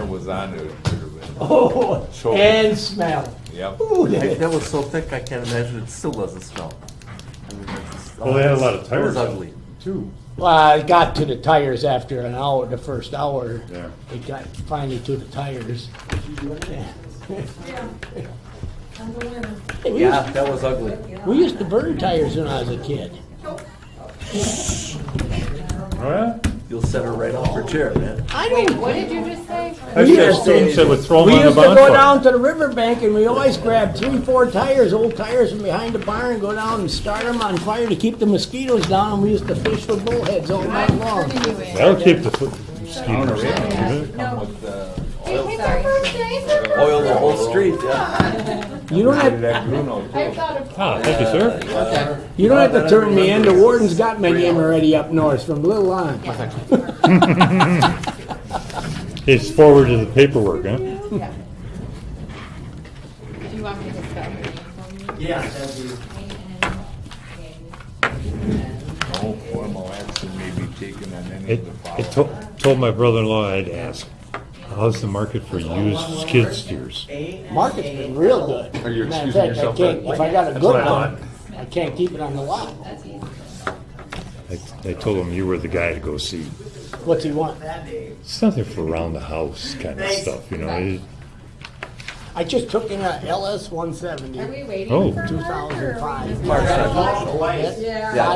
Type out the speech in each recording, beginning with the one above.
burner was on it. Oh, and smell. Yep. Ooh, That was so thick, I can't imagine it still doesn't smell. I mean, Well, they had a lot of It tires was ugly. too. Well, I got to the tires after an hour, the first hour. Yeah. It got finally to the tires. Yeah, that was ugly. We used to burn tires when I was a kid. Oh, yeah? You'll set her right off her chair, man. I don't. What did you just say? I said students that would throw We them on used the to go bonfire. down to the riverbank and we always grabbed 3-4 tires, old tires from behind the barn, and go down and start them on fire to keep the mosquitoes down. And we used to fish with bullheads all night I'm long. turning you in. That'll keep the mosquitoes down, wouldn't it? Come with Oil the whole street, yeah. You don't have, that Bruno too. I thought of Ah, thank you, sir. you don't have to turn me in. The warden's got my name already up north from Little on. He's forwarded the paperwork, huh? Yeah. Do you want me to spell your name for me? Yeah, that'd be. No formal action may be taken on any of the It following. told my brother-in-law I'd ask, how's the market for used skid steers? Market's been real good. Are you Matter of excusing fact, yourself, I can't, Fred? if I got a That's good what I one, I can't keep it on the lot. I told him you were the guy to go see. What's he want? It's nothing for around the house kind of stuff, you know. I just took in a LS 170. Are we waiting Oh. for Mark, or are we 2005. just-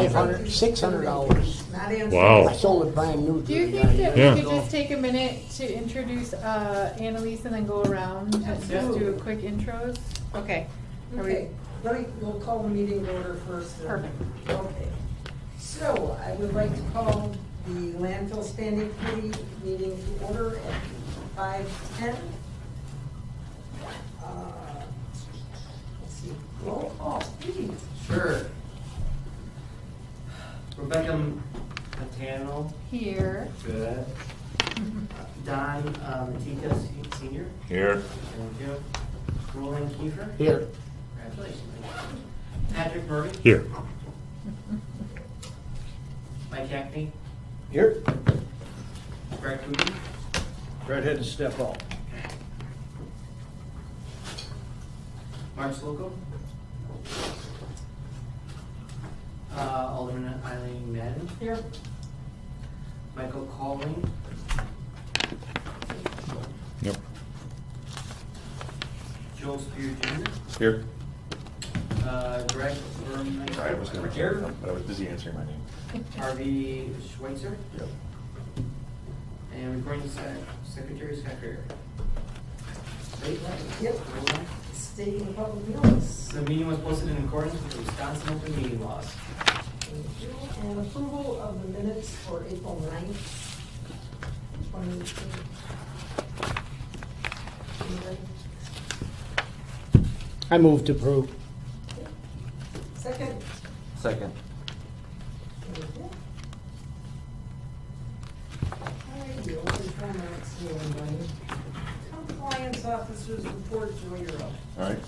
$500, $600. I Wow. sold it brand new. Do you to the think guy. that Yeah. we could just take a minute to introduce Annalise and then go around and just do a quick intros? Okay. Are we- Okay, we'll call the meeting to order first. Perfect. Okay. So I would like to call the landfill standing committee meeting to order at 5:10. Let's see, roll call, please. Sure. Rebecca Matano, Here. good. Don Matika, senior. Here. Thank you. Roland Kiefer. Here. Congratulations. Patrick Murray. Here. Mike Hackney. Here. Greg Coogan. Brett had to step up. Mark Slocum. Alderman Eileen Madden. Here. Michael Colling. Yep. Joel Spear Jr. Here. Greg Sorry, I was Burmeister. gonna Here. but I was busy answering my name. Harvey Schweitzer. Yep. And recording secretary Scott Fair. Yep. Stating the public notice. The meeting was posted in accordance with the Wisconsin open meeting laws. Thank you. And approval of the minutes for April 9th, 2018. Anybody? I move to approve. Second. Second. Alrighty, open comments, anybody? Compliance officers report, Joe, you're up. All right.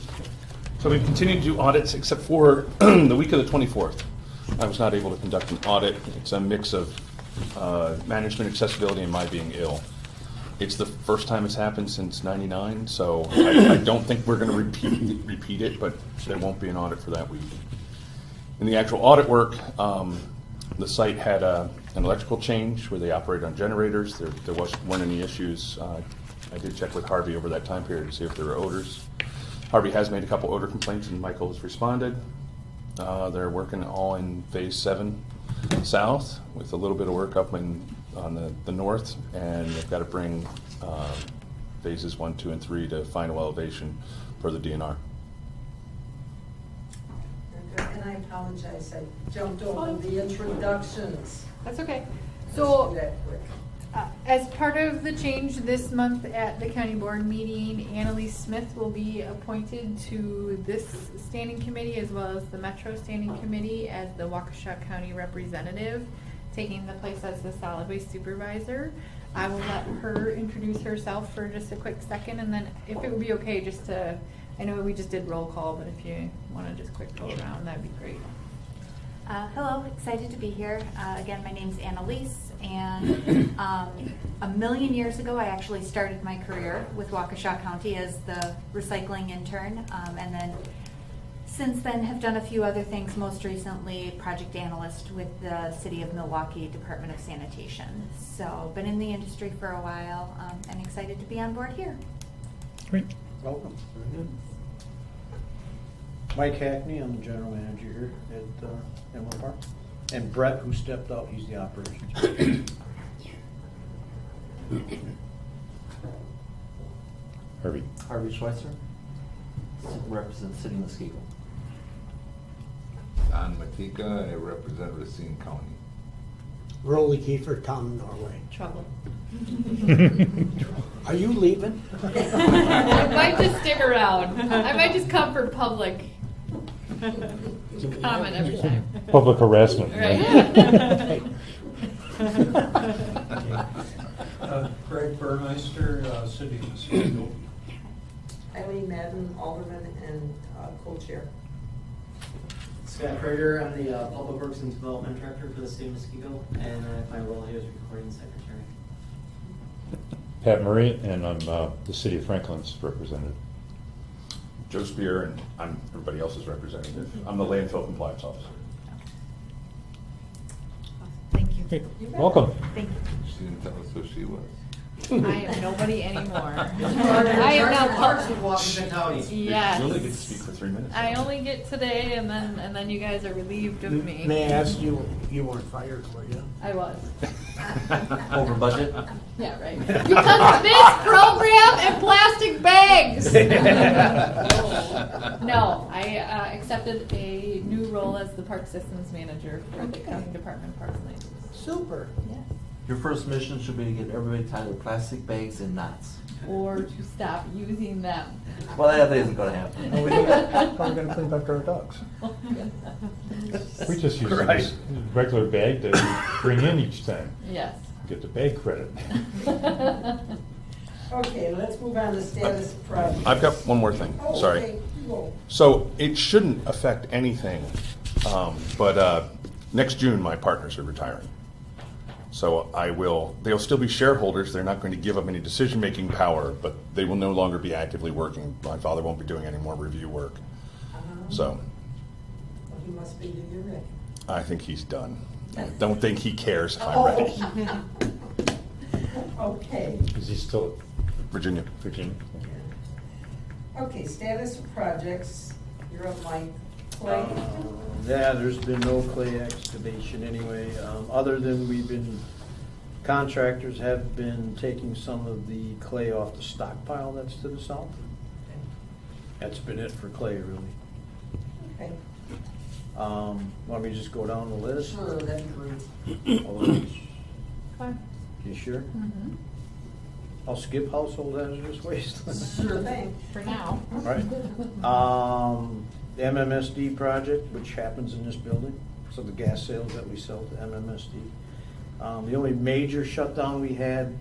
So we've continued to do audits except for the week of the 24th. I was not able to conduct an audit. It's a mix of management accessibility and my being ill. It's the first time it's happened since '99, so I don't think we're going to repeat it, but there won't be an audit for that week. In the actual audit work, the site had an electrical change where they operate on generators. There weren't any issues. I did check with Harvey over that time period to see if there were odors. Harvey has made a couple odor complaints and Michael has responded. They're working all in phase 7 south with a little bit of work up on the north, and they've got to bring phases 1, 2, and 3 to final elevation per the DNR. And I apologize, I jumped over the introductions. That's okay. Let's So, do that quick. as part of the change this month at the county board meeting, Annalise Smith will be appointed to this standing committee as well as the Metro Standing Committee as the Waukesha County representative, taking the place as the solid waste supervisor. I will let her introduce herself for just a quick second, and then if it would be okay, just to, I know we just did roll call, but if you want to just quick go around, that'd be great. Hello, excited to be here. Again, my name's Annalise, And a million years ago, I actually started my career with Waukesha County as the recycling intern. And then since then have done a few other things, most recently project analyst with the City of Milwaukee Department of Sanitation. So been in the industry for a while and excited to be on board here. Great. Welcome. Very good. Mike Hackney, I'm the general manager here at Emma Park. And Brett, who stepped out, he's the operations. Harvey. Harvey Schweitzer, represent City of Muskego. Don Matika, I represent Racine County. Rolly Kiefer, Town of Norway. Trouble. Are you leaving? I might just stick around. I might just come for public comment every time. Public harassment. Right. Greg Burmeister, City of Muskego. Eileen Madden, Alderman and co-chair. Scott Prater, I'm the Public Works and Development Director for the City of Muskego, and my role here is Recording Secretary. Pat Murray, and I'm the City of Franklin's representative. Joe Spear, and I'm everybody else's representative. I'm the landfill compliance officer. Thank you. Hey, welcome. Thank you. She didn't tell us who she was. I am nobody anymore. I am now Parks of Washington County. Yes. You only get to speak for 3 minutes. I only get today, and then you guys are relieved of me. May I ask you, you weren't fired, were you? I was. Over budget? Yeah, right. Because of this program and plastic bags. No, I accepted a new role as the Park Systems Manager for the County Department of Parks and Land. Super. Yes. Your first mission should be to get everybody tied with plastic bags and knots. Or to stop using them. Well, that isn't gonna happen. How are we gonna clean up our dogs? We just use Right. this regular bag that we bring in each time. Yes. Get the bag credit. Okay, let's move on to status of project. I've got one more thing, Oh, sorry. okay, go. So it shouldn't affect anything, but next June, my partners are retiring. So they'll still be shareholders, they're not going to give up any decision-making power, but they will no longer be actively working. My father won't be doing any more review work. So Well, he must be the year ready. I think he's done. I don't think he cares if I'm ready. Okay, Is he still Virginia. at Virginia? okay, status of projects, you're up, Mike. Clay? Yeah, there's been no clay excavation anyway, other than contractors have been taking some of the clay off the stockpile that's to the south. That's been it for clay, really. Okay, Want me to just go down the list? sure, that'd be great. All those- Fine. You sure? Mm-hmm. I'll skip household hazardous waste. Sure thing. For now. All right. The MMSD project, which happens in this building, so the gas sales that we sell to MMSD. The only major shutdown we had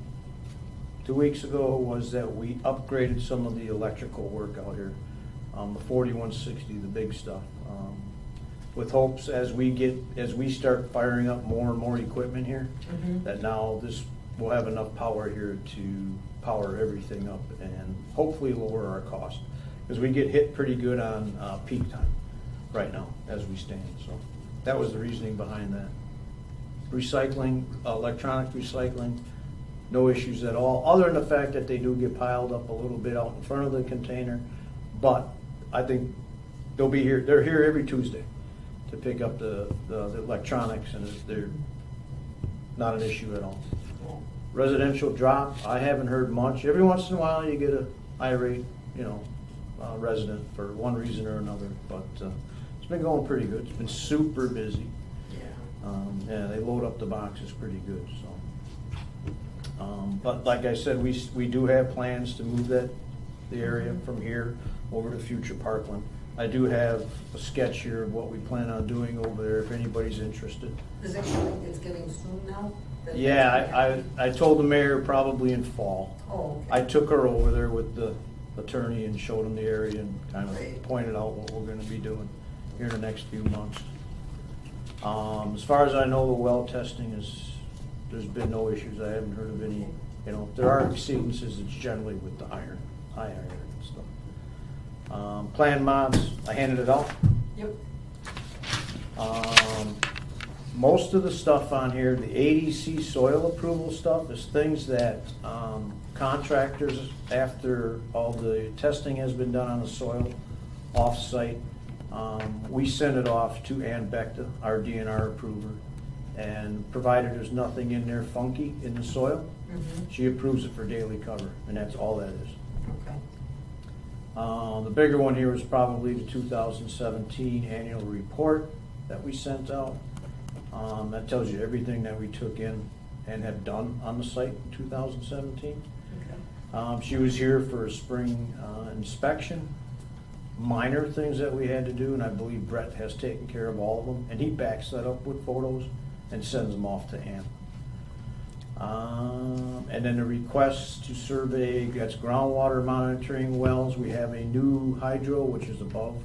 2 weeks ago was that we upgraded some of the electrical work out here. The 4160, the big stuff. With hopes as we start firing up more and more equipment here, that now we'll have enough power here to power everything up and hopefully lower our cost. Because we get hit pretty good on peak time right now as we stand. So that was the reasoning behind that. Recycling, electronic recycling, no issues at all, other than the fact that they do get piled up a little bit out in front of the container. But I think they'll be here, they're here every Tuesday to pick up the electronics, and they're not an issue at all. Residential drop, I haven't heard much. Every once in a while you get a irate, resident for one reason or another, but it's been going pretty good. It's been super busy. Yeah, they load up the boxes pretty good, so. But like I said, we do have plans to move the area from here over to future Parkland. I do have a sketch here of what we plan on doing over there if anybody's interested. Is it getting soon now? Yeah, I told the mayor probably in fall. Oh, okay. I took her over there with the attorney and showed him the area and kind of pointed out what we're gonna be doing here in the next few months. As far as I know, the well testing is there's been no issues. I haven't heard of any, you know, if there are exceedances, it's generally with the high iron and stuff. Plan mods, I handed it out. Yep. Most of the stuff on here, the ADC soil approval stuff, is things that contractors, after all the testing has been done on the soil off-site, we send it off to Ann Becta, our DNR approver, and provided there's nothing in there funky in the soil, she approves it for daily cover, and that's all that is. Okay. The bigger one here is probably the 2017 annual report that we sent out. That tells you everything that we took in and have done on the site in 2017. Okay. She was here for a spring inspection. Minor things that we had to do, and I believe Brett has taken care of all of them, and he backs that up with photos and sends them off to Ann. And then the request to survey, that's groundwater monitoring wells. We have a new hydro, which is above.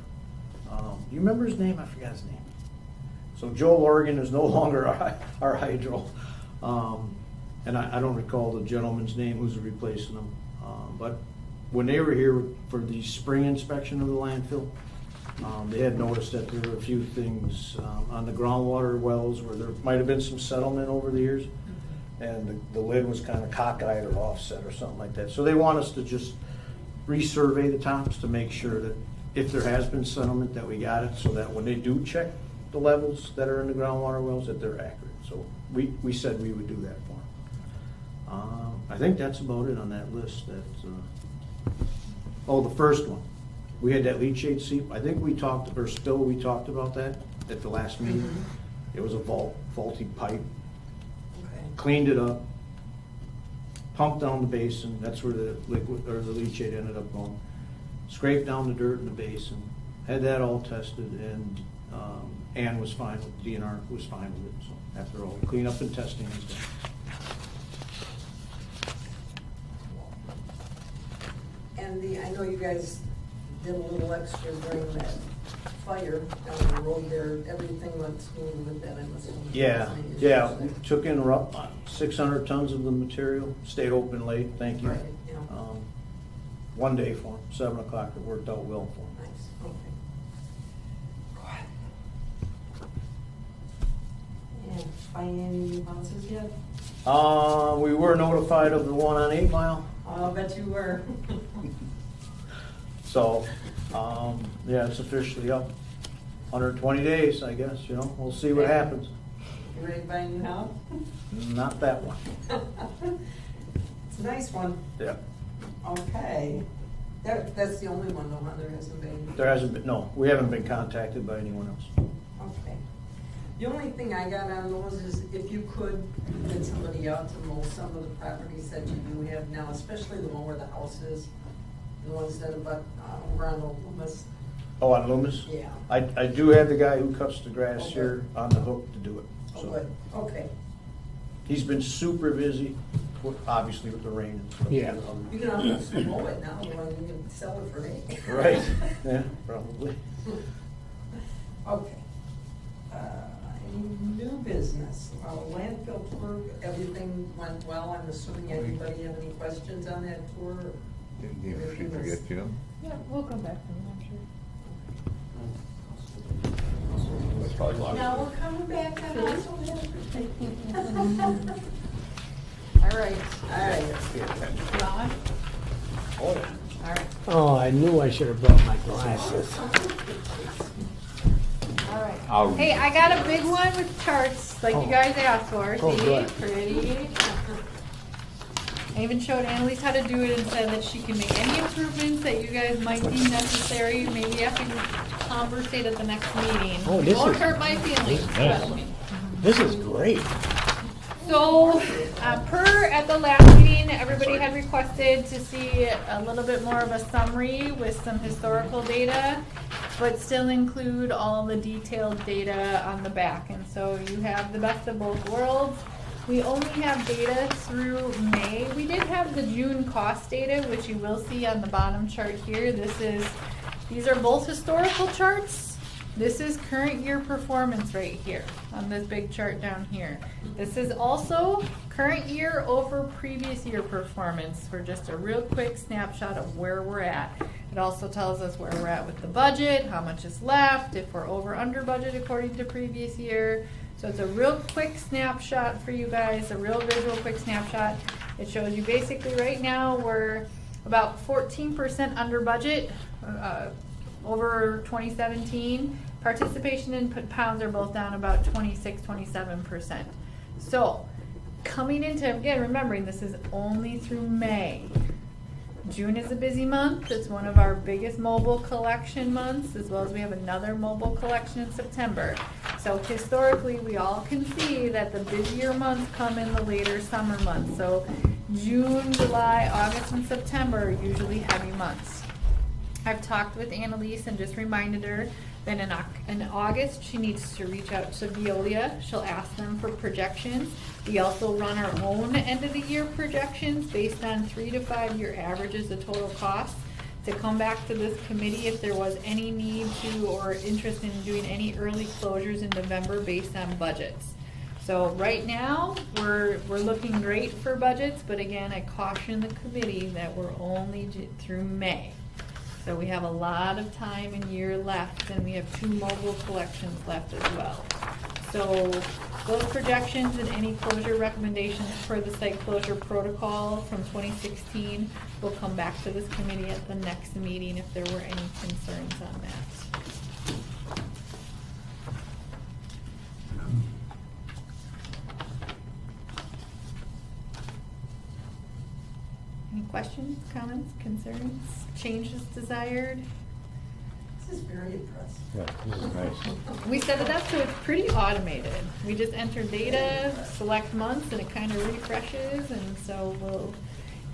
Do you remember his name? I forgot his name. So Joel Oregon is no longer our hydro. And I don't recall the gentleman's name who's replacing him. But when they were here for the spring inspection of the landfill, they had noticed that there were a few things on the groundwater wells where there might have been some settlement over the years, and the lid was kind of cockeyed or offset or something like that. So they want us to just resurvey the tops to make sure that if there has been settlement, that we got it, so that when they do check the levels that are in the groundwater wells, that they're accurate. So we said we would do that for them. I think that's about it on that list. Oh, the first one. We had that leachate seep. I think we talked about that at the last meeting. It was a faulty pipe. Okay. Cleaned it up, pumped down the basin. That's where the liquid or the leachate ended up going. Scraped down the dirt in the basin. Had that all tested, and Ann was fine with DNR was fine with it. So after all cleanup and testing is done. And I know you guys did a little extra during that fire down the road there. Everything went smooth with that, I'm assuming. Yeah. We took in 600 tons of the material. Stayed open late. Thank you. Right, yeah. One day for them, 7 o'clock. It worked out well for them. Nice, okay. And find any new houses yet? We were notified of the one on 8 Mile. I'll bet you were. So, yeah, it's officially up. 120 days, I guess, you know. We'll see what happens. You ready to buy a new house? Not that one. It's a nice one. Yeah. Okay. That's the only one though, huh? There hasn't been, no, we haven't been contacted by anyone else. Okay. The only thing I got on those is if you could get somebody out to mow some of the properties that you do have now, especially the one where the house is, the ones that are over on Old Loomis. Oh, on Loomis? Yeah. I do have the guy who cuts the grass Okay. here on the hook to do it. Oh, So good. Okay. he's been super busy, obviously with the rain and stuff. Yeah. You can almost mow it now, you can sell it for hay. Right, yeah, probably. Okay. New business, landfill tour, everything went well. I'm assuming anybody have any questions on that tour? Didn't even she forget you? Yeah, we'll come back to them, I'm sure. Now we're coming back, I'm also All right. All right. Ron? All right. Oh, I knew I should have brought my glasses. All right. I'll- Hey, I got a big one with charts, like you guys asked for. Oh, See, good. pretty. I even showed Annalise how to do it and said that she can make any improvements that you guys might deem necessary. Maybe after you conversate at the next meeting. Oh, It this won't is- hurt my feelings, nice. trust me. This is great. So, per at the last meeting, everybody had requested to see a little bit more of a summary with some historical data, but still include all the detailed data on the back. And so you have the best of both worlds. We only have data through May. We did have the June cost data, which you will see on the bottom chart here. These are both historical charts. This is current year performance right here on this big chart down here. This is also current year over previous year performance for just a real quick snapshot of where we're at. It also tells us where we're at with the budget, how much is left, if we're over under budget according to previous year. So it's a real quick snapshot for you guys, a real visual quick snapshot. It shows you basically right now we're about 14% under budget over 2017. Participation in pounds are both down about 26-27%. So coming into, again, remembering this is only through May. June is a busy month. It's one of our biggest mobile collection months, as well as we have another mobile collection in September. So historically, we all can see that the busier months come in the later summer months. So June, July, August, and September are usually heavy months. I've talked with Annalise and just reminded her that in August, she needs to reach out to Veolia. She'll ask them for projections. We also run our own end of the year projections based on 3 to 5 year averages of total costs to come back to this committee if there was any need to or interest in doing any early closures in November based on budgets. So right now, we're looking great for budgets, but again, I caution the committee that we're only through May. So we have a lot of time and year left, and we have 2 mobile collections left as well. So those projections and any closure recommendations for the site closure protocol from 2016 will come back to this committee at the next meeting if there were any concerns on that. Any questions, comments, concerns, changes desired? This is very impressive. Yeah, this is nice. We set it up so it's pretty automated. We just enter data, select months, and it kind of refreshes, and so we'll,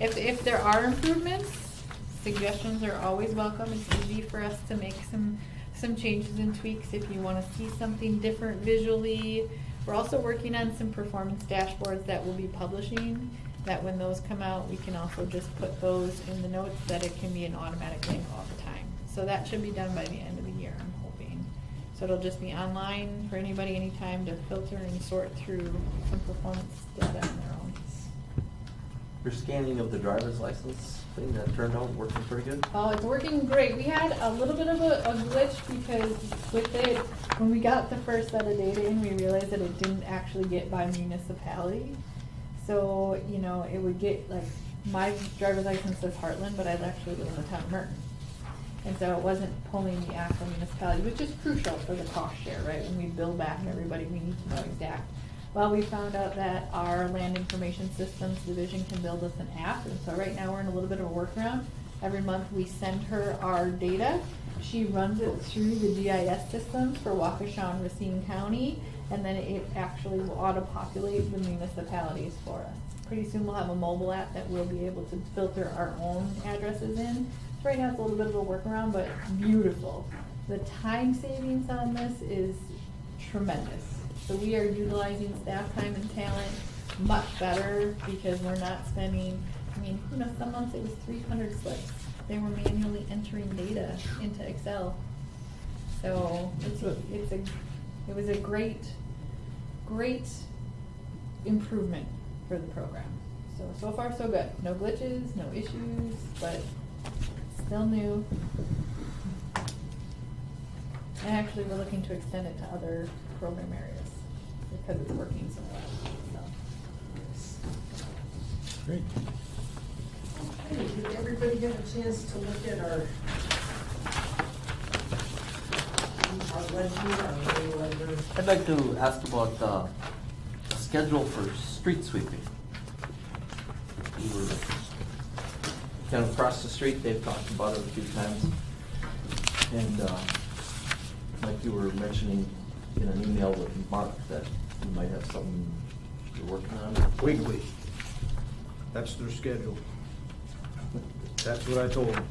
if there are improvements, suggestions are always welcome. It's easy for us to make some changes and tweaks if you want to see something different visually. We're also working on some performance dashboards that we'll be publishing, that when those come out, we can also just put those in the notes that it can be an automatic link all the time. So that should be done by the end of the year, I'm hoping. So it'll just be online for anybody anytime to filter and sort through some performance data on their own. Your scanning of the driver's license thing, that turned out working pretty good? Oh, it's working great. We had a little bit of a glitch because with it, when we got the first set of data in, we realized that it didn't actually get by municipality. So, you know, it would get, like, my driver's license says Heartland, but I actually live in the town of Merton. And so it wasn't pulling the actual municipality, which is crucial for the cost share, right? When we bill back everybody, we need to know exact. Well, we found out that our land information systems division can build us an app, and so right now we're in a little bit of a workaround. Every month we send her our data. She runs it through the GIS systems for Waukesha and Racine County, and then it actually will auto-populate the municipalities for us. Pretty soon we'll have a mobile app that we'll be able to filter our own addresses in. So right now it's a little bit of a workaround, but beautiful. The time savings on this is tremendous. So we are utilizing staff time and talent much better because we're not spending, I mean, you know, some months it was 300 slips. They were manually entering data into Excel. So it was a great improvement for the program. So far so good. No glitches, no issues, but still new. And actually we're looking to extend it to other program areas because it's working so well. So. Great. Okay, did everybody get a chance to look at our ledger, our new ledger? I'd like to ask about the schedule for street sweeping. We were kind of across the street, they've talked about it a few times. And like you were mentioning in an email with Mark that you might have something you're working on. Weekly. That's their schedule. That's what I told them.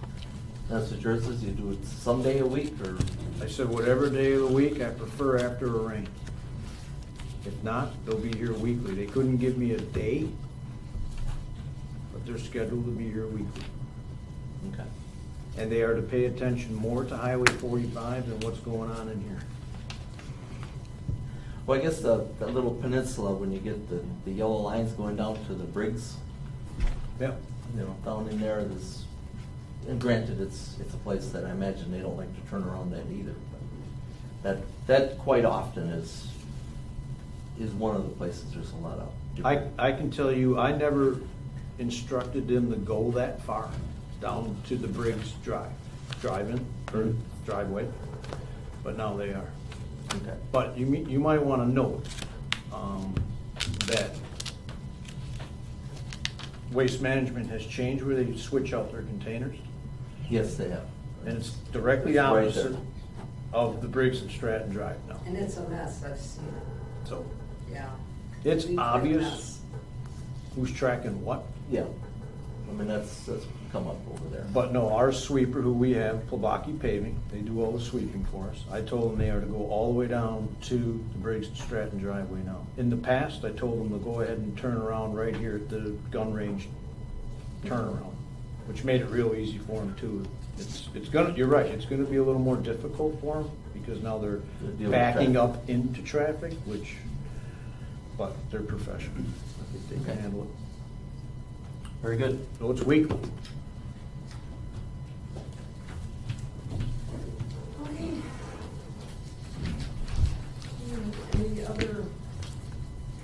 That's what yours is, you do it someday a week, or? I said, whatever day of the week, I prefer after a rain. If not, they'll be here weekly. They couldn't give me a day, but they're scheduled to be here weekly. Okay. and they are to pay attention more to Highway 45 than what's going on in here. Well, I guess the little peninsula, when you get the yellow lines going down to the Briggs, Yep. you know, down in there, and granted, it's a place that I imagine they don't like to turn around at either. But that quite often is one of the places there's a lot of. I can tell you, I never instructed them to go that far down to the Briggs drive-in, or driveway, but now they are. Okay. But you might want to note that Waste Management has changed where they switch out their containers, Yes, they have. and it's directly It's right opposite there. of the Briggs and Stratton Drive now. And it's a mess, I've seen it, So yeah. it's Big obvious mess. who's tracking what. Yeah. I mean, that's come up over there. But no, our sweeper, who we have, Plabaki Paving, they do all the sweeping for us. I told them they are to go all the way down to the Briggs and Stratton driveway now. In the past, I told them to go ahead and turn around right here at the gun range turnaround, which made it real easy for them too. It's gonna, you're right, it's gonna be a little more difficult for them because now they're Deal with backing traffic. up into traffic, but they're professional. I think they can Okay. handle it. Very good. So it's weekly. Okay. Any other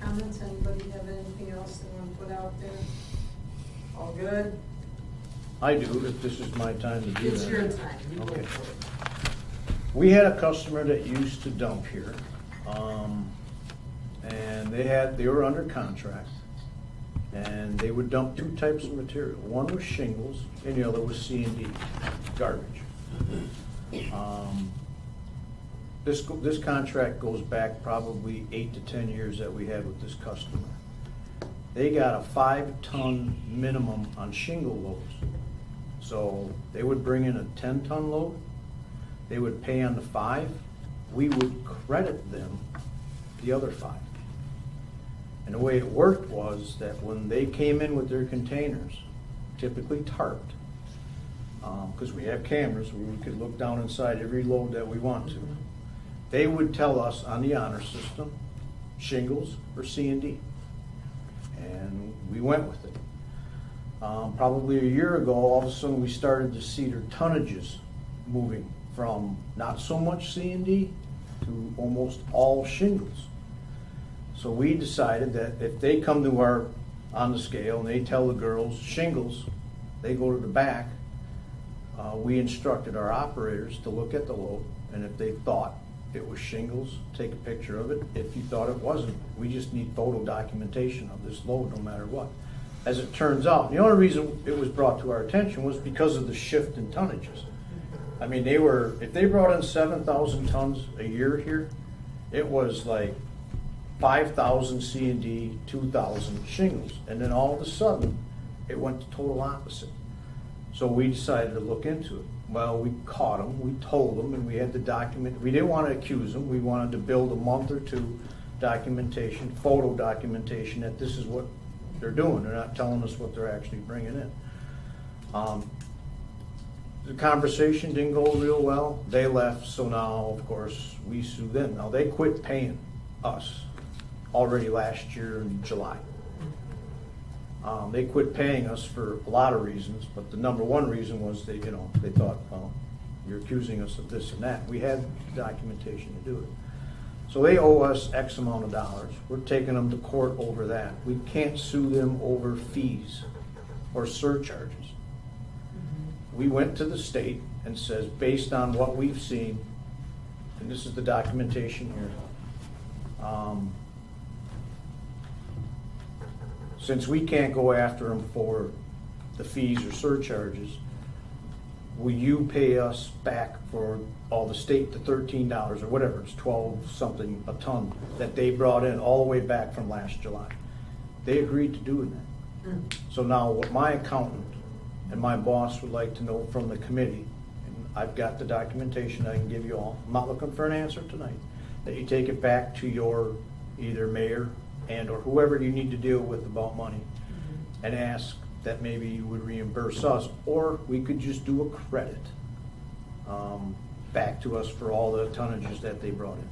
comments? Anybody have anything else they want to put out there? All good? I do, if this is my time to do that. It's your time. You go Okay. for it. We had a customer that used to dump here, and they were under contract, and they would dump two types of material. One was shingles, and the other was C&D, garbage. This contract goes back probably 8 to 10 years that we had with this customer. They got a 5-ton minimum on shingle loads. So they would bring in a 10-ton load, they would pay on the 5, we would credit them the other 5. And the way it worked was that when they came in with their containers, typically tarped, because we have cameras where we could look down inside every load that we want to, they would tell us on the honor system, shingles or C&D. And we went with it. Probably a year ago, all of a sudden, we started to see their tonnages moving from not so much C&D to almost all shingles. So we decided that if they come to our, on the scale, and they tell the girls shingles, they go to the back, we instructed our operators to look at the load, and if they thought it was shingles, take a picture of it. If you thought it wasn't, we just need photo documentation of this load no matter what. As it turns out, the only reason it was brought to our attention was because of the shift in tonnages. I mean, if they brought in 7,000 tons a year here, it was like 5,000 C&D, 2,000 shingles. And then all of a sudden, it went to total opposite. So we decided to look into it. Well, we caught them, we told them, and we had the document. We didn't want to accuse them. We wanted to build a month or two documentation, photo documentation, that this is what they're doing. They're not telling us what they're actually bringing in. The conversation didn't go real well. They left, so now, of course, we sue them. Now, they quit paying us already last year in July. They quit paying us for a lot of reasons, but the number one reason was they thought, well, you're accusing us of this and that. We had documentation to do it. So they owe us X amount of dollars. We're taking them to court over that. We can't sue them over fees or surcharges. We went to the state and says, based on what we've seen, and this is the documentation here, since we can't go after them for the fees or surcharges, will you pay us back for all the state, the $13 or whatever, it's 12 something a ton that they brought in all the way back from last July. They agreed to doing that. So now what my accountant and my boss would like to know from the committee, and I've got the documentation I can give you all, I'm not looking for an answer tonight, that you take it back to your either mayor and or whoever you need to deal with about money and ask that maybe you would reimburse us, or we could just do a credit back to us for all the tonnages that they brought in.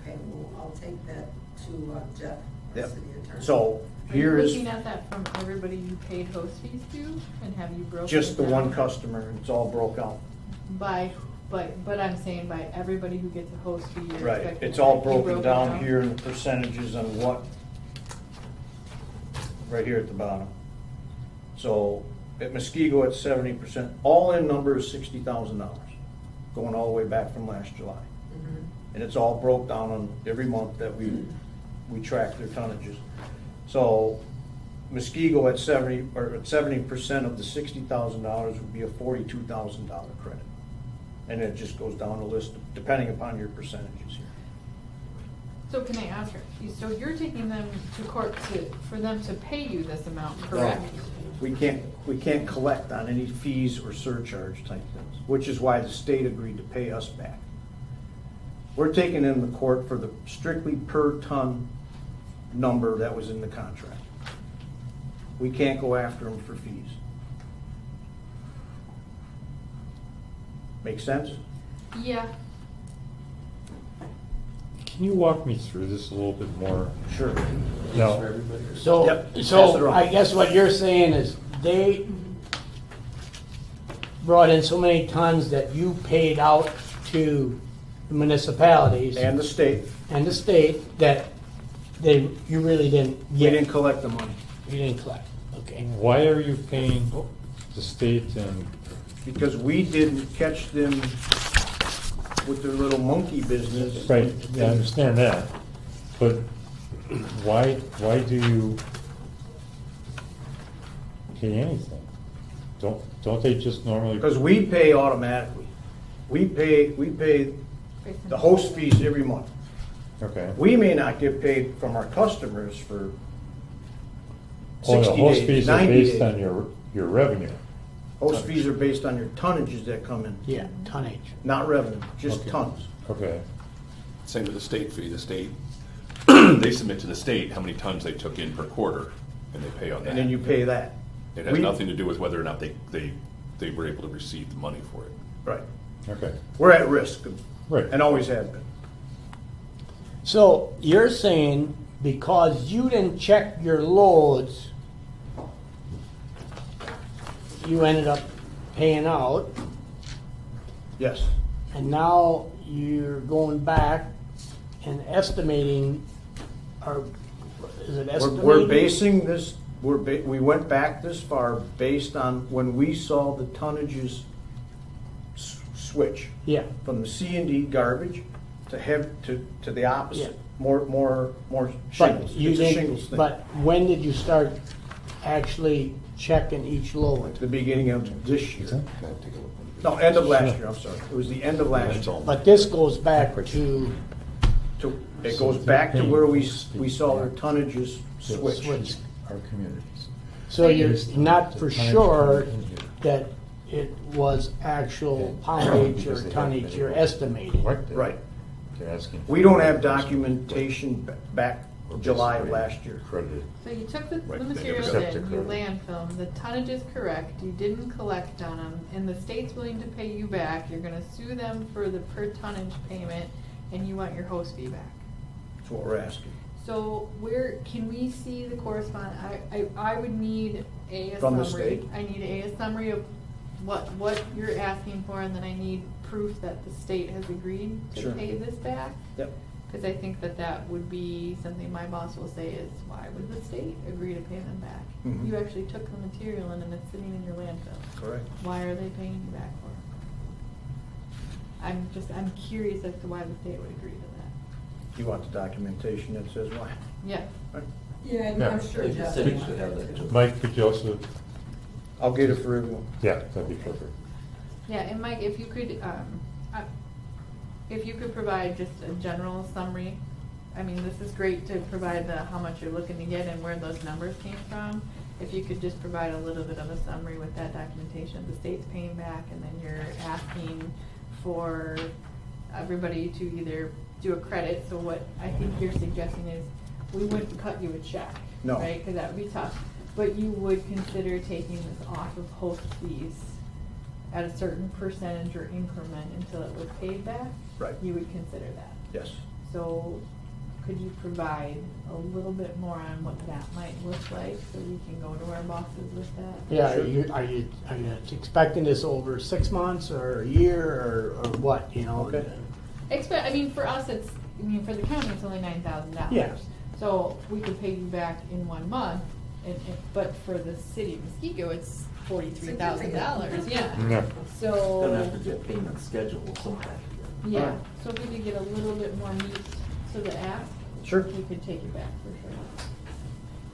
Okay, well, I'll take that to Jeff, our Yep. city attorney. So Are you here is looking at that from everybody you paid host fees to, and have you broken just it the one down customer, it's all broke out. But I'm saying by everybody who gets a host fee, you're Right, expecting. it's all you broken broke it down here in the percentages on what, right here at the bottom. So at Muskego at 70%, all-in number is $60,000, going all the way back from last July. Mhm. And it's all broke down on every month that we track their tonnages. So Muskego at 70% of the $60,000 would be a $42,000 credit. And it just goes down the list depending upon your percentages here. So can I ask her, so you're taking them to court for them to pay you this amount, correct? We can't collect on any fees or surcharge type things, which is why the state agreed to pay us back. We're taking them to court for the strictly per ton number that was in the contract. We can't go after them for fees. Make sense? Yeah. Can you walk me through this a little bit more? Sure. Now, So, Yep, pass it so around. I guess what you're saying is they brought in so many tons that you paid out to the municipalities And the state, and the state that you really didn't we get. didn't collect the money You didn't collect, okay. why are you paying the state and, because we didn't catch them with their little monkey business. right, I understand that, but why do you pay anything? Don't they just normally? Because we pay automatically. We pay the host fees every month. Okay. We may not get paid from our customers for Oh, the 60 host days, fees are 90 based days. on your revenue. Host fees are based on your tonnages that come in, Yeah, tonnage. not revenue, just Okay. tons. Okay. Same with the state fee. The state, they submit to the state how many tons they took in per quarter, and they pay on that. And then you pay that. It has we- nothing to do with whether or not they were able to receive the money for it. Right. Okay. We're at risk, Right. and always have been. So you're saying because you didn't check your loads, you ended up paying out, Yes. and now you're going back and estimating, or is it estimating? We're basing this, we went back this far based on when we saw the tonnages switch. Yeah. From the C&D garbage to the opposite, Yeah. more But shingles. you It's a didn't, shingles thing. but when did you start actually checking each load? The beginning of this year. No, end of last year, I'm sorry. It was the end of last year. But this goes back to It goes back to where we saw their tonnages switch. switch. Our communities. So you're not for sure that it was actual poundage or tonnage you're estimating. Right. They're asking. We don't have documentation back July of last year. Credited. So you took the Right, they materials accept in, it, you correct. landfill them, the tonnage is correct, you didn't collect on them, and the state's willing to pay you back, you're gonna sue them for the per tonnage payment, and you want your host fee back. That's what we're asking. So where, can we see the correspondence? I would need a From the summary. state? I need a summary of what you're asking for, and then I need proof that the state has agreed to Sure. pay this back. Yep. Because I think that would be something my boss will say is, why would the state agree to pay them back? Mhm. You actually took the material in and it's sitting in your landfill. Correct. Why are they paying you back for it? I'm curious as to why the state would agree to that. You want the documentation that says why? Yeah. Right. Yeah, Yeah. I'm sure The Jeff. city should have that too. Mike, could you also, I'll get it for everyone. yeah, that'd be perfect. Yeah, and Mike, if you could provide just a general summary. I mean, this is great to provide how much you're looking to get and where those numbers came from. If you could just provide a little bit of a summary with that documentation, the state's paying back, and then you're asking for everybody to either do a credit. So what I think you're suggesting is, we wouldn't cut you a check, No. right? Because that would be tough. But you would consider taking this off of host fees at a certain percentage or increment until it was paid back? Right. You would consider that? Yes. So could you provide a little bit more on what that might look like so we can go to our bosses with that? Yeah, are you expecting this over 6 months or a year or what, you know? Okay. I mean, for us, for the county, it's only $9,000. Yeah. So we could pay you back in 1 month, but for the city of Muskego, it's $43,000, yeah. Yeah. So. Gonna have to get payment schedule sometime. Yeah, so if we could get a little bit more meat to the ask. Sure. We could take it back for sure.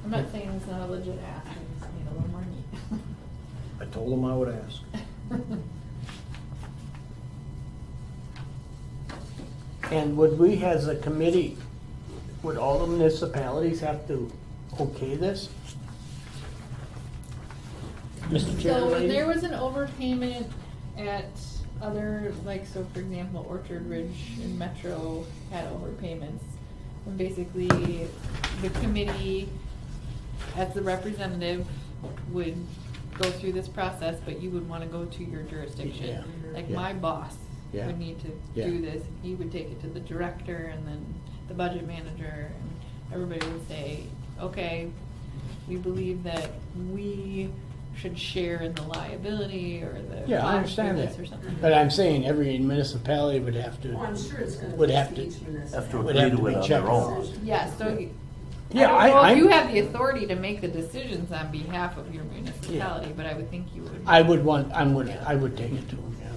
I'm not saying it's not a legit ask, I just need a little more meat. I told them I would ask. And would we, as a committee, would all the municipalities have to okay this? Mr. So Chairman? when there was an overpayment at other, like, so for example, Orchard Ridge and Metro had overpayments. And basically, the committee, as the representative, would go through this process, but you would wanna go to your jurisdiction. Yeah. Like Yeah. my boss Yeah. would need to Yeah. do this, and he would take it to the director and then the budget manager, and everybody would say, okay, we believe that we should share in the liability or the Yeah, I cost for understand this that. or something. But I'm saying every municipality would have to. Well, I'm sure it's gonna Would be have to- each municipality. Have to Would agree have to to it be on checked. their own. Yeah, so Yeah, I don't know if I'm- you have the authority to make the decisions on behalf of your municipality, but I would think you would. I would take it to them, yeah.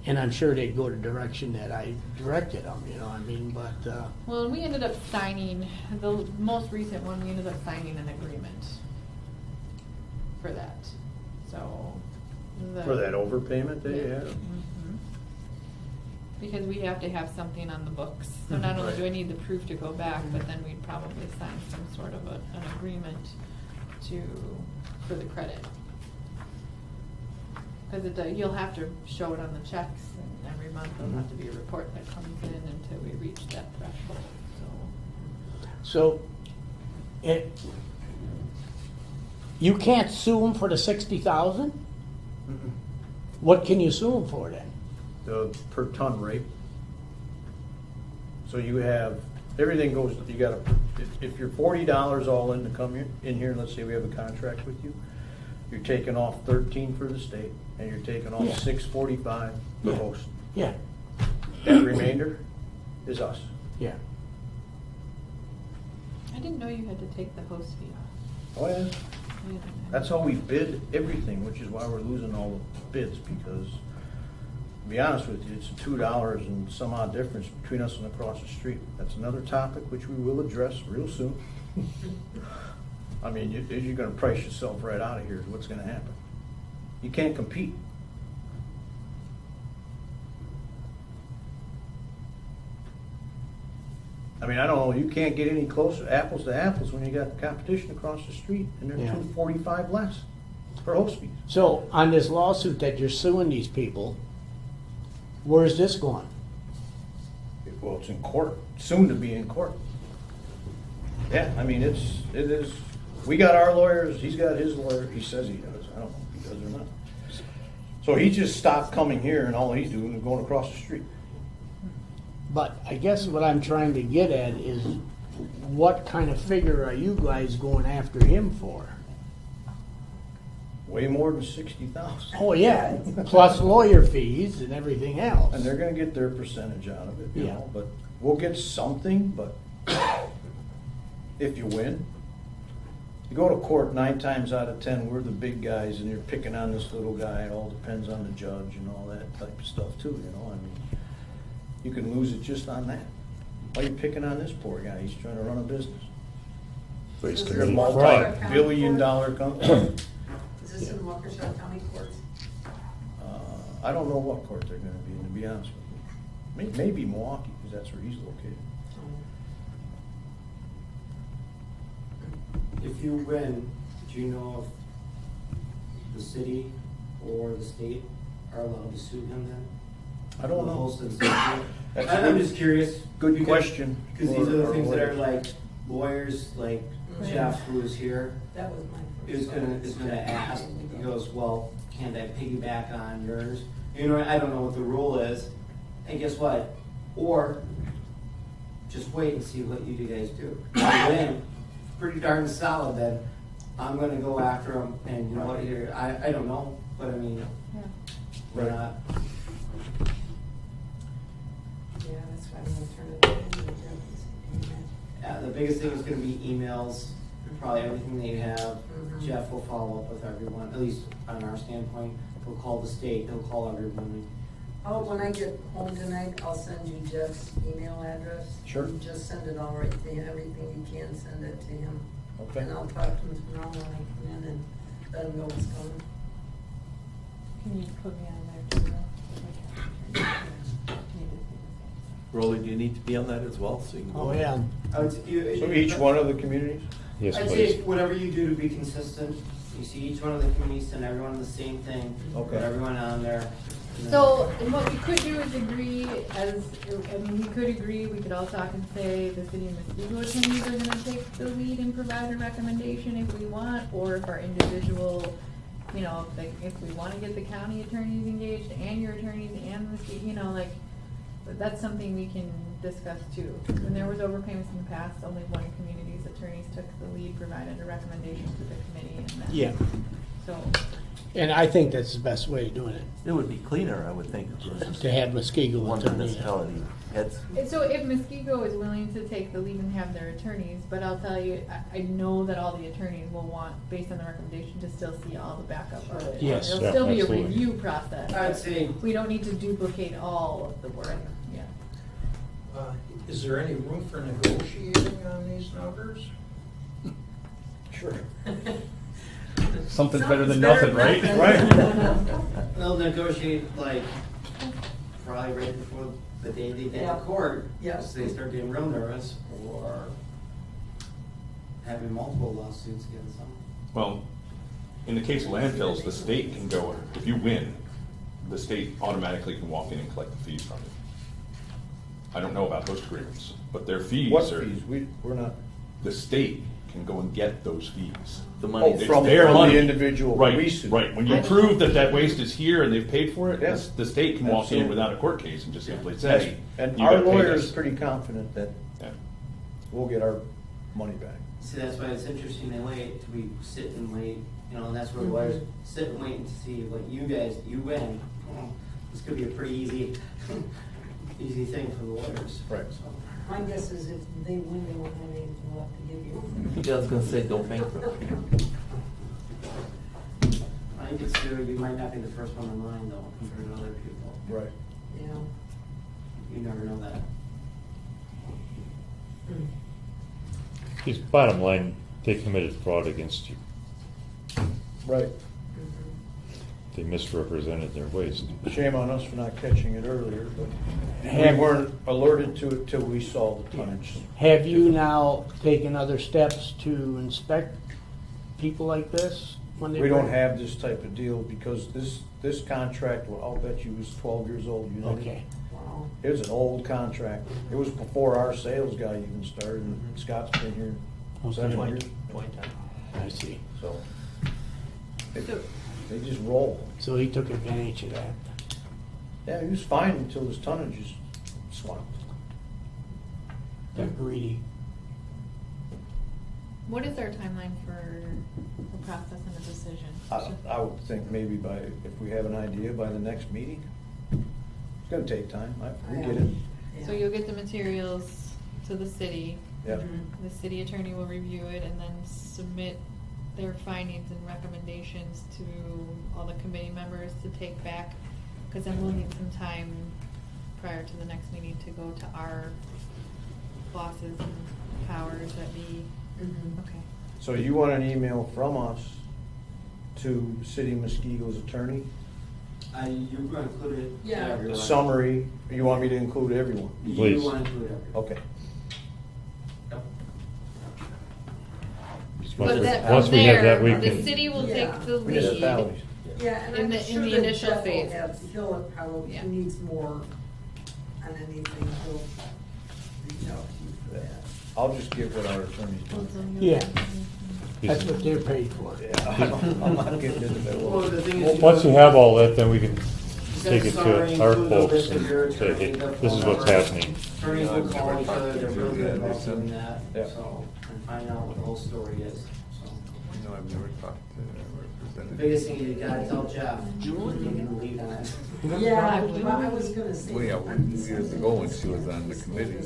And I'm sure they'd go the direction that I directed them, you know, I mean, but, Well, and we ended up signing, the most recent one, we ended up signing an agreement for that, so. For that overpayment that you had? Mhm. Because we have to have something on the books, so not only do I need the proof to go back, but then we'd probably sign some sort of an agreement for the credit. Cause you'll have to show it on the checks, and every month there'll have to be a report that comes in until we reach that threshold, so. so, you can't sue them for the 60,000? What can you sue them for then? The per ton rate. So you have, everything goes, you gotta, if you're $40 all in to come in here, let's say we have a contract with you, you're taking off 13 for the state, and you're taking off Yeah. $6.45 for Yeah. host. Yeah, That remainder is us. yeah. I didn't know you had to take the host fee off. Oh, yeah. I didn't know. That's how we bid everything, which is why we're losing all the bids, because, to be honest with you, it's $2 and some odd difference between us and across the street. That's another topic which we will address real soon. I mean, you're gonna price yourself right out of here is what's gonna happen. You can't compete. I mean, I don't know, you can't get any closer, apples to apples, when you got competition across the street, and they're Yeah. $2.45 less for host fees. So, on this lawsuit that you're suing these people, where's this going? Well, it's in court, soon to be in court. Yeah, I mean, it is, we got our lawyers, he's got his lawyer, he says he does, I don't know if he does or not. So he just stopped coming here, and all he's doing is going across the street. But I guess what I'm trying to get at is, what kind of figure are you guys going after him for? Way more than 60,000. Oh, yeah, plus lawyer fees and everything else. And they're gonna get their percentage out of it, you Yeah. know, but we'll get something, but if you win. You go to court 9 times out of 10, we're the big guys, and you're picking on this little guy, it all depends on the judge and all that type of stuff too, you know, I mean, you can lose it just on that. Why are you picking on this poor guy? He's trying to run a business. Wasting You're a money. multi-billion-dollar company. Is this in Waukesha County courts? I don't know what court they're gonna be in, to be honest with you. Maybe Milwaukee, because that's where he's located. If you win, do you know if the city or the state are allowed to sue him then? I don't The know. host and safety? That's I'm good. just curious. Good because- question. Because these are the Or things that are lawyers. like lawyers, like Jeff, who was here, That was my is first. gonna ask, he goes, well, can't I piggyback on yours? You know, I don't know what the rule is, and guess what? Or, just wait and see what you guys do. Then, pretty darn solid, then, I'm gonna go after him, and you know what, here, I don't know, but I mean, Yeah. we're not, Yeah, that's why I'm gonna turn it over to Jeff. the biggest thing is gonna be emails, probably everything that you have. Mhm. Jeff will follow up with everyone, at least on our standpoint. He'll call the state, he'll call everyone. Oh, when I get home tonight, I'll send you Jeff's email address. Sure. You just send it all right to him, everything you can, send it to him. Okay. And I'll talk to him tomorrow when I come in and let him know what's coming. Can you put me on there too? Rolly, do you need to be on that as well, so you can go? Oh, yeah. I would, So each one of the communities? Yes, I'd say please. whatever you do to be consistent, you see each one of the communities, send everyone the same thing. Okay. Put everyone on there. and then- So, and what we could do is agree as, I mean, we could agree, we could all talk and say the city of Muskego attorneys are gonna take the lead and provide a recommendation if we want, or if our individual, you know, like, if we wanna get the county attorneys engaged and your attorneys and the, you know, like, but that's something we can discuss too. When there was overpayments in the past, only one community's attorneys took the lead, provided a recommendation to the committee, and then. Yeah, So, and I think that's the best way of doing it, It would be cleaner, I would think, to have Muskego one attorney. municipality heads. and so if Muskego is willing to take the lead and have their attorneys, but I'll tell you, I know that all the attorneys will want, based on the recommendation, to still see all the backup of it. Yes. There'll Yeah, still be a absolutely. review process. I'd say, We don't need to duplicate all of the work, yeah. Is there any room for negotiating on these numbers? Sure. Something's better than Something's nothing, better right? than nothing. they'll negotiate like, probably right before the day they get Yeah. to court. Yeah. So they start getting real nervous, or having multiple lawsuits against them. Well, in the case of landfills, the state can go, if you win, the state automatically can walk in and collect the fees from you. I don't know about those agreements, but their fees What are, fees? We're not. the state can go and get those fees. The Oh, money. It's from their the money. individual Right, waste. right. When you prove that that waste is here and they've paid for it, Yeah. the state can walk in Absolutely. without a court case and just simply say, And you our gotta pay lawyer is this. pretty confident that Yeah. we'll get our money back. See, that's why it's interesting, they wait till we sit and wait, you know, and that's where the lawyers sit and wait to see what you guys, you win. This could be a pretty easy, easy thing for the lawyers. Right. So, My guess is if they win, they won't have anything left to give you. Yeah, I was gonna say, don't bankrupt. I think it's true, you might not be the first one in line though, compared to other people. Right. Yeah. You never know that. Because bottom line, they committed fraud against you. Right. They misrepresented their waste. Shame on us for not catching it earlier, but we Have- weren't alerted to it till we saw the tonnage. Have you now taken other steps to inspect people like this? When they We don't bring- have this type of deal because this contract, well, I'll bet you was 12 years old. You know? Okay, Wow. It was an old contract. It was before our sales guy even started. and Scott's been here Okay. 7 years, I see. so. They- So- They just roll. So he took advantage of that. Yeah, he was fine until his tonnage is swamped. They're greedy. What is our timeline for the process and the decision? I would think maybe if we have an idea, by the next meeting. It's gonna take time. We get it. So you'll get the materials to the city. Yeah. The city attorney will review it and then submit their findings and recommendations to all the committee members to take back. Cause then we'll need some time prior to the next meeting to go to our bosses and powers that be, okay. So you want an email from us to City of Muskego's attorney? You're gonna include it to Yeah. everyone. A summary, you want me to include everyone? Please. You want to include everyone. Okay. Yep. But that Once from we have that, there, we the can, city will Yeah. take the lead. Municipalities. Yeah, and In I'm the- sure in the that initial Jeff will phase. he'll probably, Yeah. if he needs more on anything, he'll reach out to you for that. I'll just get what our attorneys do. Yeah, that's what they're paid for. I'm not getting in the middle Well, of the it. thing is, Once you have all that, then we can take it summary, to our include the folks list of and your say, hey, attorney, the this is phone what's number. happening. Attorneys will call each other, they're really good about Yeah. doing that, Yeah. so, and find out what the whole story is, so. No, I've never talked to a The representative. biggest thing you gotta tell Jeff, you can lead on it. Yeah, well, I was gonna say. Well, yeah, years ago when she was on the committee.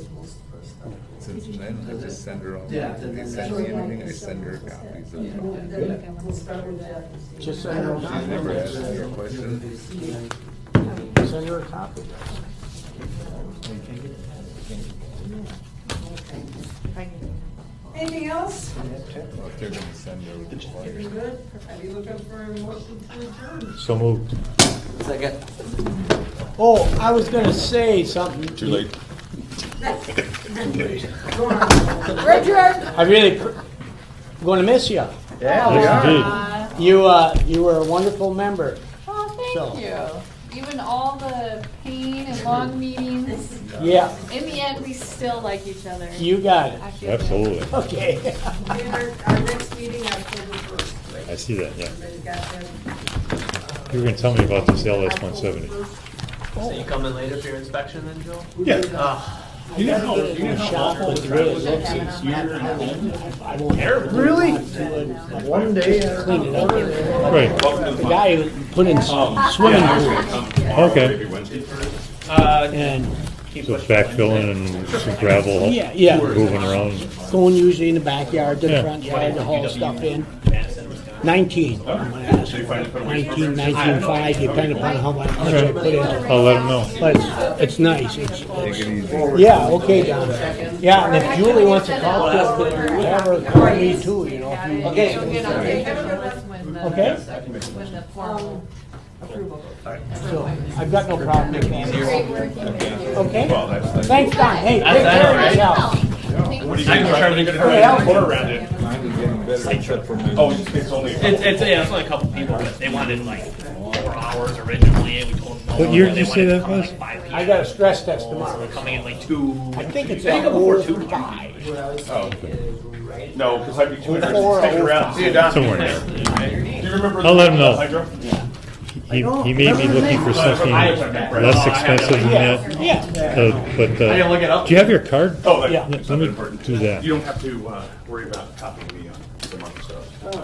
Since then, I just send her all, Yeah. they send me anything, I send her copies of it. We'll start with that. Just send her a She's never copy. asked me a question. Send her a copy. Anything else? Well, if they're gonna send her with the You flyers. good? Are you looking for a motion to adjourn? So moved. Second. Oh, I was gonna say something. Too late. Go on. Richard! I really, gonna miss you. Yes, indeed. You were a wonderful member. Oh, So- thank you. Even all the pain and long meetings, Yeah, in the end, we still like each other. you got it. I feel good. Absolutely. Okay. And our next meeting, October 1st. I see that, yeah. Everybody got that? You were gonna tell me about this LS 170. So you come in later for your inspection then, Joe? Yeah. You know how, you know how awful the traffic is here? I won't Really? One day. clean it up. Right. The guy who put in swimming pool Okay. and, So it's backfilling and some gravel. yeah, yeah, Moving around. going usually in the backyard, the Yeah. front yard to haul stuff in. 19, I'm gonna ask for 19, 19.5, depending upon how much I put in. I'll let him know. But it's nice, it's, Take it easy. yeah, okay, Don. Yeah, and if Julie wants to talk to us, have her call me too, you know. if you- Okay. She'll get on the list when the, Okay. when the formal approval. So, I've got no problem with that. Great working with you. Okay? Well, that's nice. Thanks, Don. Hey, take That's care of right. yourself. What do you think? Trying to get Hey, Al. around it. Mine is getting better except for my. Oh, it's only. It's only a couple people, but they wanted like 4 hours originally, and we told them no. What year did they you say wanted to that come was? like 5 p.m. I got a stress test So tomorrow. they're coming in like 2. I think it's They a come before 05. 2. What I was Oh. saying is, right? No, because I'd be too interested Or in sticking around. See you, Don. Somewhere there. Do you remember? I'll let him know. Hydro? He may be looking for something less expensive than that. Yeah. But, I didn't look it up. do you have your card? Oh, Yeah. that's Let me important. do that. You don't have to worry about copying me on some other stuff.